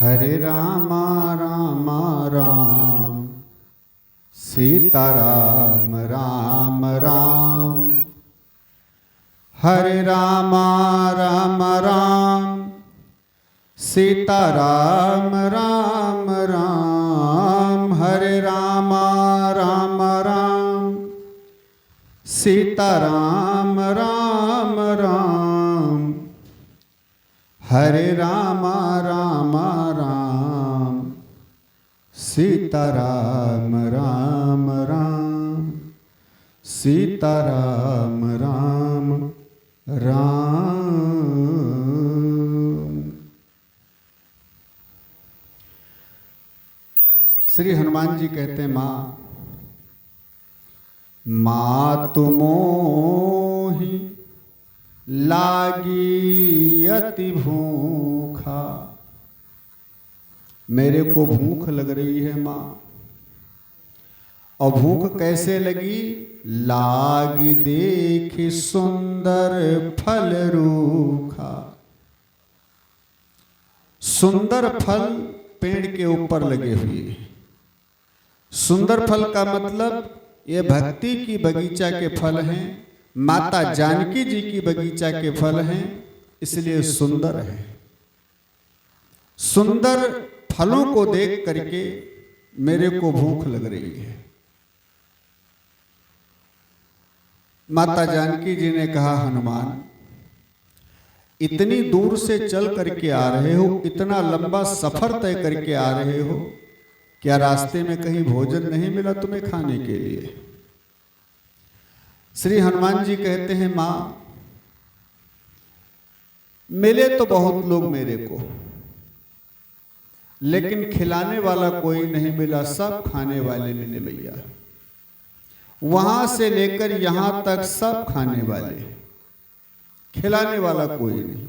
हरे रामा राम राम सीता राम राम राम। हरे रामा राम राम सीता राम राम राम। हरे रामा राम राम सीता राम राम राम। हरे रामा राम राम सीता राम राम राम। सीता राम राम राम। श्री हनुमान जी कहते हैं, माँ तुमोहि लागी अति भूखा। मेरे को भूख लग रही है माँ। और भूख कैसे लगी? लागी देखी सुंदर फल रूखा। सुंदर फल पेड़ के ऊपर लगे हुए। सुंदर फल का मतलब ये भक्ति की बगीचा के फल हैं, माता जानकी जी की बगीचा के फल हैं, इसलिए सुंदर है। सुंदर फलों को देख करके मेरे को भूख लग रही है। माता जानकी जी ने कहा, हनुमान इतनी दूर से चल करके आ रहे हो, इतना लंबा सफर तय करके आ रहे हो, क्या रास्ते में कहीं भोजन नहीं मिला तुम्हें खाने के लिए? श्री हनुमान जी कहते हैं, मां मिले तो बहुत लोग मेरे को, लेकिन खिलाने वाला कोई नहीं मिला, सब खाने वाले मिले भैया। वहां से लेकर यहां तक सब खाने वाले, खिलाने वाला कोई नहीं।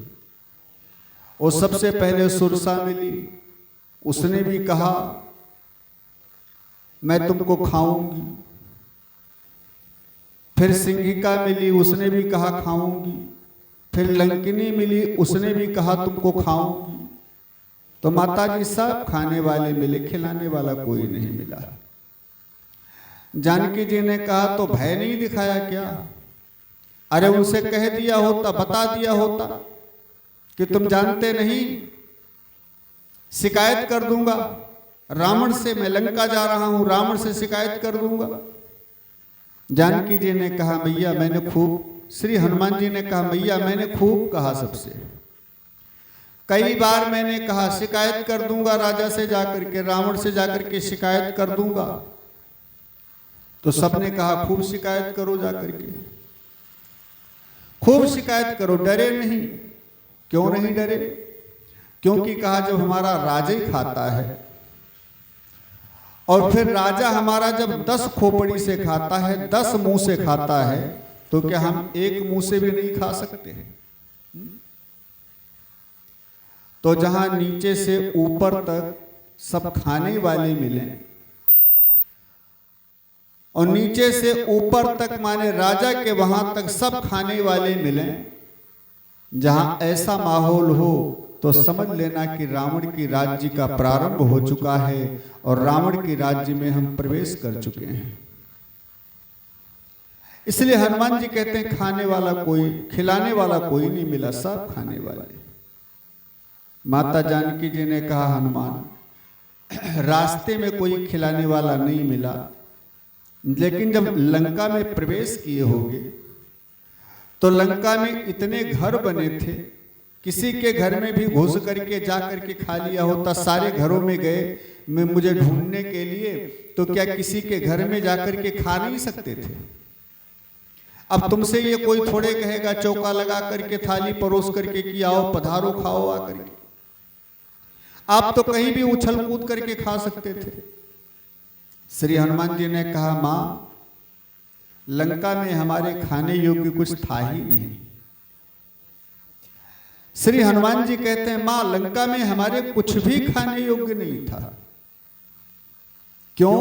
वो सबसे पहले सुरसा मिली, उसने भी कहा मैं तुमको खाऊंगी। फिर सिंहिका मिली, उसने भी कहा खाऊंगी। फिर लंकिनी मिली, उसने भी कहा तुमको खाऊंगी। तो माता जी सब खाने वाले मिले, खिलाने वाला कोई नहीं मिला। जानकी जी ने कहा तो भय नहीं दिखाया क्या? अरे उनसे कह दिया होता, बता दिया होता कि तुम जानते नहीं, शिकायत कर दूंगा रावण से। मैं लंका जा रहा हूं, रावण से शिकायत कर दूंगा। जानकी जी ने कहा मैया मैंने खूब, श्री हनुमान जी ने कहा मैया मैंने खूब कहा, सबसे कई बार मैंने कहा शिकायत कर दूंगा राजा से जाकर के, रावण से जाकर के शिकायत कर दूंगा। तो सबने कहा खूब शिकायत करो, जाकर के खूब शिकायत करो, डरे नहीं। क्यों नहीं डरे? क्योंकि कहा जब हमारा राजा ही खाता है, और फिर राजा हमारा जब 10 खोपड़ी से खाता है, 10 मुंह से खाता है, तो क्या हम एक मुंह से भी नहीं खा सकते हैं? तो जहां नीचे से ऊपर तक सब खाने वाले मिले, और नीचे से ऊपर तक माने राजा के वहां तक सब खाने वाले मिले, जहां ऐसा माहौल हो तो समझ लेना कि रावण की राज्य का प्रारंभ हो चुका है और रावण की राज्य में हम प्रवेश कर चुके हैं। इसलिए हनुमान जी कहते हैं खाने वाला कोई, खिलाने वाला कोई नहीं मिला, सब खाने वाले। माता जानकी जी ने कहा हनुमान रास्ते में कोई खिलाने वाला नहीं मिला, लेकिन जब लंका में प्रवेश किए होंगे तो लंका में इतने घर बने थे, किसी के घर में भी घुस करके जा करके खा लिया होता। सारे घरों में गए मुझे ढूंढने के लिए, तो क्या किसी के घर में जाकर के खा नहीं सकते थे? अब तुमसे ये कोई थोड़े कहेगा चौका लगा करके थाली परोस करके कि आओ पधारो खाओ आकर के। आप तो कहीं भी उछल कूद करके खा सकते थे। श्री हनुमान जी ने कहा मां लंका में हमारे खाने योग्य कुछ था ही नहीं। श्री हनुमान जी कहते हैं मां लंका में हमारे कुछ भी खाने योग्य नहीं था। क्यों?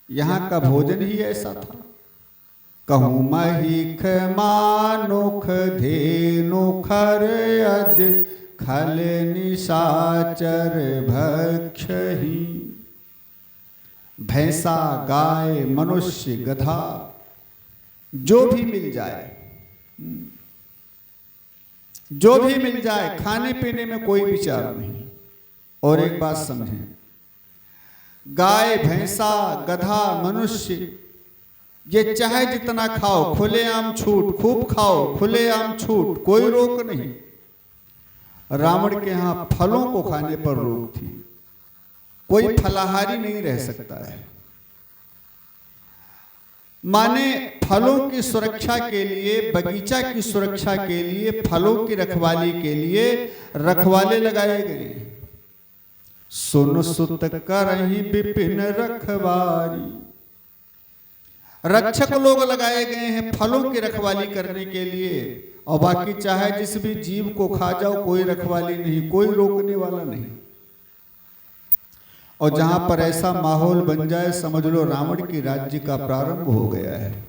यहां का भोजन ही ऐसा था। कहूं महीख मानुख धेनु खर अज खल निशाचर भक्षही। भैंसा, गाय, मनुष्य, गधा, जो भी मिल जाए, जो भी मिल जाए, खाने पीने में कोई विचार नहीं। और एक बात समझें, गाय, भैंसा, गधा, मनुष्य, ये चाहे जितना खाओ, खुलेआम छूट, खूब खाओ, खुलेआम छूट, कोई रोक नहीं। रावण के यहां फलों को खाने पर रोक थी, कोई फलाहारी नहीं रह सकता है। माने फलों की सुरक्षा के लिए, बगीचा की सुरक्षा के लिए, फलों की रखवाली के लिए रखवाले लगाए गए। सुन सुत करहि विपिन रखवारी, रक्षक लोग लगाए गए हैं फलों की रखवाली करने के लिए। और बाकी चाहे जिस भी जीव को खा जाओ, कोई रखवाली नहीं, कोई रोकने वाला नहीं। और जहां पर ऐसा माहौल बन जाए, समझ लो रावण की राज्य का प्रारंभ हो गया है।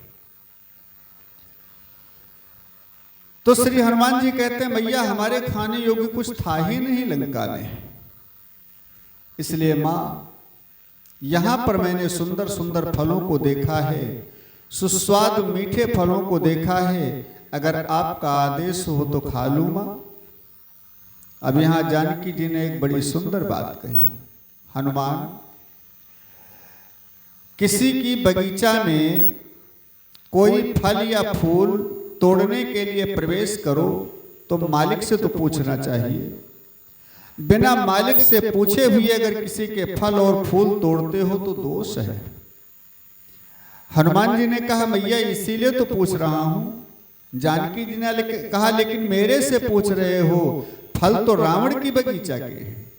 तो श्री हनुमान जी कहते हैं, मैया हमारे खाने योग्य कुछ था ही नहीं लंका में, इसलिए मां यहां पर मैंने सुंदर सुंदर फलों को देखा है, सुस्वाद मीठे फलों को देखा है। अगर आपका आदेश हो तो खा लूं मां। अब यहां जानकी जी ने एक बड़ी सुंदर बात कही, हनुमान, किसी की बगीचा में कोई फल या फूल तोड़ने के लिए प्रवेश करो तो मालिक से तो पूछना चाहिए। बिना मालिक से पूछे हुए अगर किसी के फल और फूल तोड़ते हो तो दोष है। हनुमान जी ने कहा, मैया इसीलिए तो पूछ रहा हूं। जानकी जी ने कहा, लेकिन मेरे से पूछ रहे हो, फल तो रावण की बगीचा के हैं।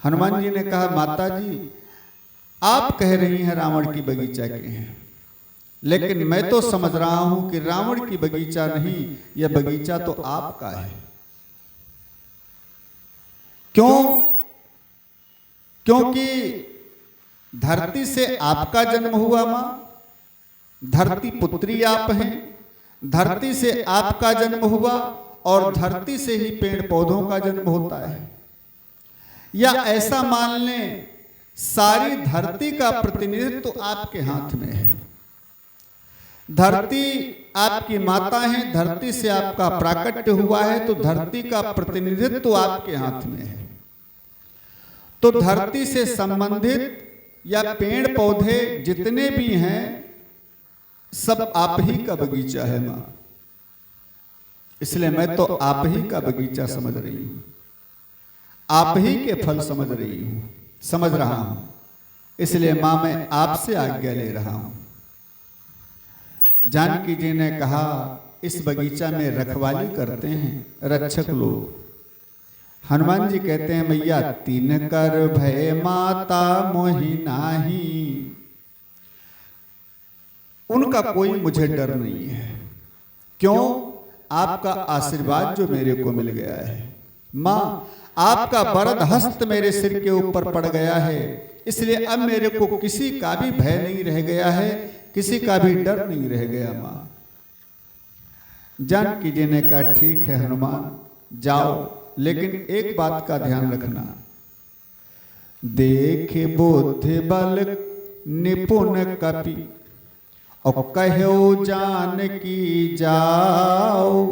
हनुमान जी ने कहा, माता जी आप कह रही हैं रावण की बगीचा के हैं, लेकिन मैं तो समझ रहा हूं कि रावण की बगीचा नहीं, यह बगीचा तो आपका है। क्यों? क्योंकि धरती से आपका जन्म हुआ मां, धरती पुत्री आप हैं, धरती से आपका जन्म हुआ और धरती से ही पेड़ पौधों का जन्म होता है। या ऐसा मान लें, सारी धरती का प्रतिनिधित्व तो आपके हाथ में है। धरती आपकी माता है, धरती से आपका प्राकट्य हुआ है, तो धरती का प्रतिनिधित्व तो आपके हाथ में है। तो धरती से संबंधित या पेड़ पौधे जितने भी हैं, सब आप ही का बगीचा है मां। इसलिए मैं तो आप ही का बगीचा समझ रही हूं, आप ही के फल समझ रही हूं, समझ रहा हूं। इसलिए मां मैं आपसे आज्ञा ले रहा हूं। जानकी जी ने कहा, इस बगीचा में रखवाली करते हैं रक्षक लोग। हनुमान जी कहते हैं, मैया तीन कर भय माता मोहि नाही, उनका कोई मुझे डर नहीं है। क्यों? आपका आशीर्वाद जो मेरे को मिल गया है मां, आपका वरद हस्त मेरे सिर के ऊपर पड़ गया है, इसलिए अब मेरे को किसी का भी भय नहीं रह गया है, किसी का भी डर नहीं रह गया मां। जानकी जी ने कहा, ठीक है हनुमान जाओ, लेकिन एक बात का ध्यान रखना, देख बुद्धि बल निपुण कपि और कहो जानकी जाओ,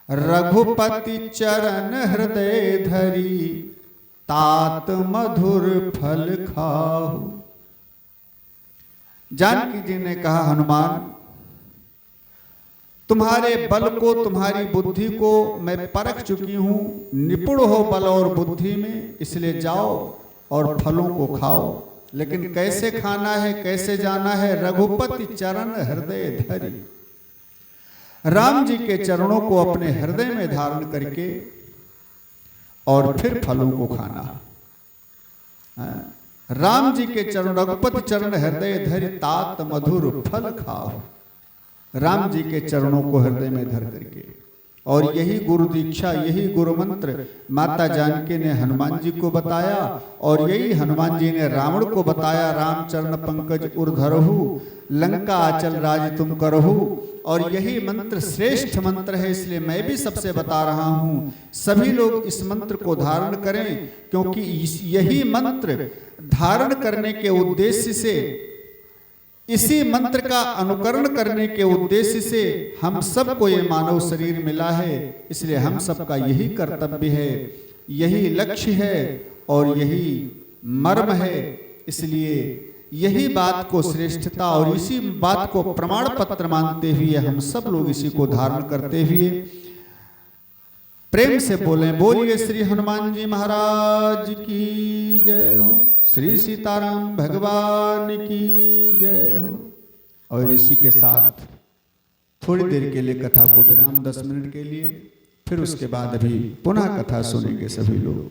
रघुपति चरण हृदय धरी तात मधुर फल खाओ। जानकी जी ने कहा, हनुमान तुम्हारे बल को, तुम्हारी बुद्धि को मैं परख चुकी हूं, निपुण हो बल और बुद्धि में, इसलिए जाओ और फलों को खाओ। लेकिन कैसे खाना है, कैसे जाना है? रघुपति चरण हृदय धरी, राम जी के चरणों को अपने हृदय में धारण करके और फिर फलों को खाना। राम जी के चरण, रघुपति चरण हृदय धरि तात मधुर फल खाओ। राम जी के चरणों को हृदय में धर करके, और यही गुरु दीक्षा, यही गुरु मंत्र माता जानकी ने हनुमान जी को बताया, और यही हनुमान जी ने रावण को बताया। राम चरण पंकज उर धरहु, लंका आचल राज तुम करहु। और यही मंत्र श्रेष्ठ मंत्र है, इसलिए मैं भी सबसे बता रहा हूं, सभी लोग इस मंत्र को धारण करें, क्योंकि यही मंत्र धारण करने के उद्देश्य से, इसी मंत्र का अनुकरण करने के उद्देश्य से हम सबको ये मानव शरीर मिला है। इसलिए हम सबका यही कर्तव्य है, यही लक्ष्य है और यही मर्म है। इसलिए यही बात को श्रेष्ठता और इसी बात को प्रमाण पत्र मानते हुए हम सब लोग इसी को धारण करते हुए प्रेम से बोलें, बोलिए श्री हनुमान जी महाराज की जय हो, श्री सीताराम भगवान की जय हो। और इसी के साथ थोड़ी देर के लिए कथा को विराम, 10 मिनट के लिए, फिर उसके बाद अभी पुनः कथा सुनेंगे सभी लोग।